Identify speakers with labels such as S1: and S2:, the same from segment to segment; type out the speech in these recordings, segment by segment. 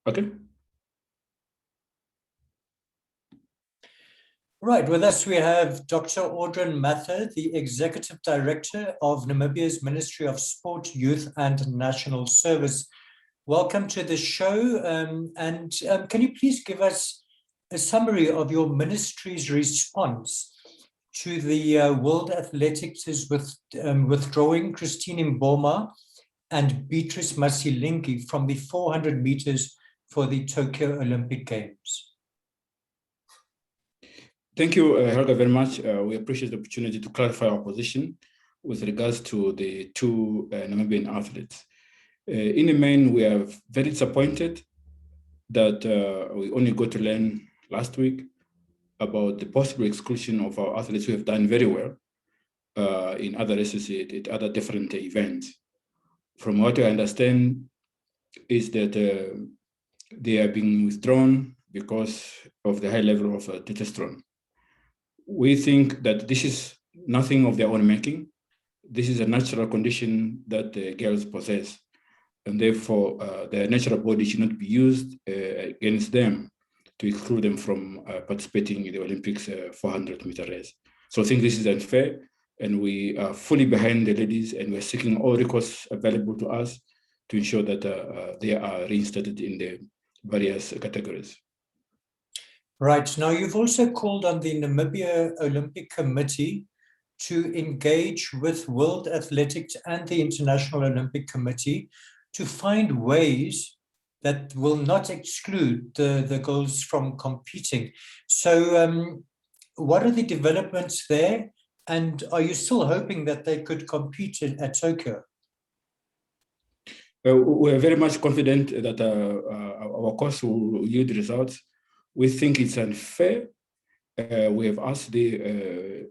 S1: Okay.
S2: Right, with us we have Dr. Audrin Mathe, the Executive Director of Namibia's Ministry of Sport, Youth and National Service. Welcome to the show, can you please give us a summary of your ministry's response to the World Athletics withdrawing Christine Mboma and Beatrice Masilingi from the 400 meters for the Tokyo Olympic Games?
S1: Thank you, Helga, very much. We appreciate the opportunity to clarify our position with regards to the two Namibian athletes. In the main, we are very disappointed that we only got to learn last week about the possible exclusion of our athletes who have done very well in other races at other different events. From what I understand is that they are being withdrawn because of the high level of testosterone. We think that this is nothing of their own making. This is a natural condition that the girls possess, and therefore their natural body should not be used against them to exclude them from participating in the Olympics 400-meter race. So I think this is unfair, and we are fully behind the ladies, and we're seeking all recourse available to us to ensure that they are reinstated in the various categories.
S2: Right. Now, you've also called on the Namibia Olympic Committee to engage with World Athletics and the International Olympic Committee to find ways that will not exclude the girls from competing. So what are the developments there? And are you still hoping that they could compete at Tokyo?
S1: We're very much confident that our course will yield results. We think it's unfair. We have asked the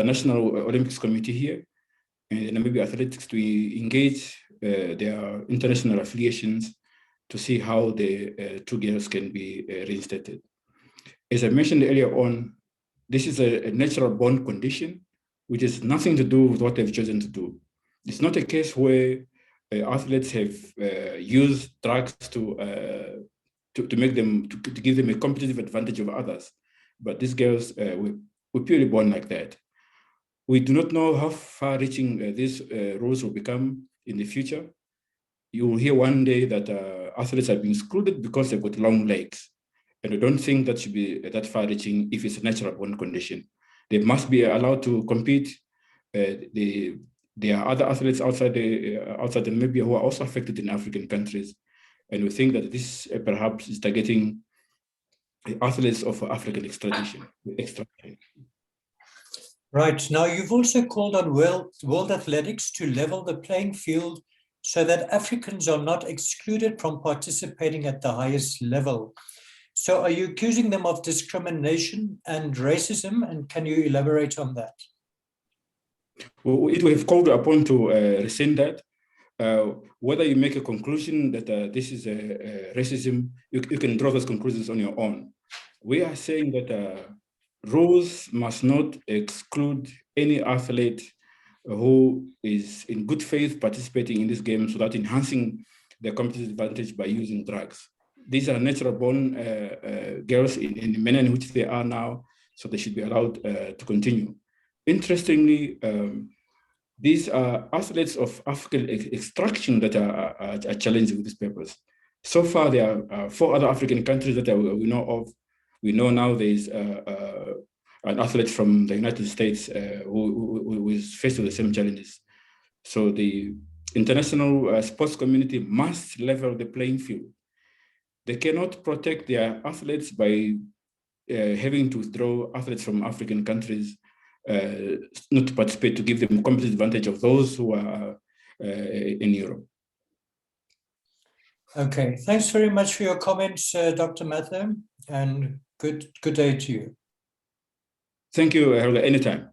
S1: National Olympics Committee here and the Namibia Athletics to engage their international affiliations to see how the two girls can be reinstated. As I mentioned earlier on, this is a natural born condition, which has nothing to do with what they've chosen to do. It's not a case where athletes have used drugs to make them, to give them a competitive advantage over others. But these girls were purely born like that. We do not know how far-reaching these rules will become in the future. You will hear one day that athletes are being excluded because they've got long legs. And I don't think that should be that far-reaching if it's a natural born condition. They must be allowed to compete. There are other athletes outside Namibia who are also affected in African countries. And we think that this perhaps is targeting the athletes of African extraction.
S2: Right. Now, you've also called on World Athletics to level the playing field so that Africans are not excluded from participating at the highest level. So are you accusing them of discrimination and racism? And can you elaborate on that?
S1: We have called upon to rescind that. Whether you make a conclusion that this is racism, you can draw those conclusions on your own. We are saying that rules must not exclude any athlete who is in good faith participating in this game without enhancing their competitive advantage by using drugs. These are natural born girls in the manner in which they are now, so they should be allowed to continue. Interestingly, these are athletes of African extraction that are challenged with these papers. So far, there are 4 other African countries that we know of. We know now there is an athlete from the United States who is faced with the same challenges. So the international sports community must level the playing field. They cannot protect their athletes by having to withdraw athletes from African countries not to participate, to give them competitive advantage of those who are in Europe.
S2: Okay, thanks very much for your comments, Dr. Mathe, and good day to you.
S1: Thank you, Helga, anytime.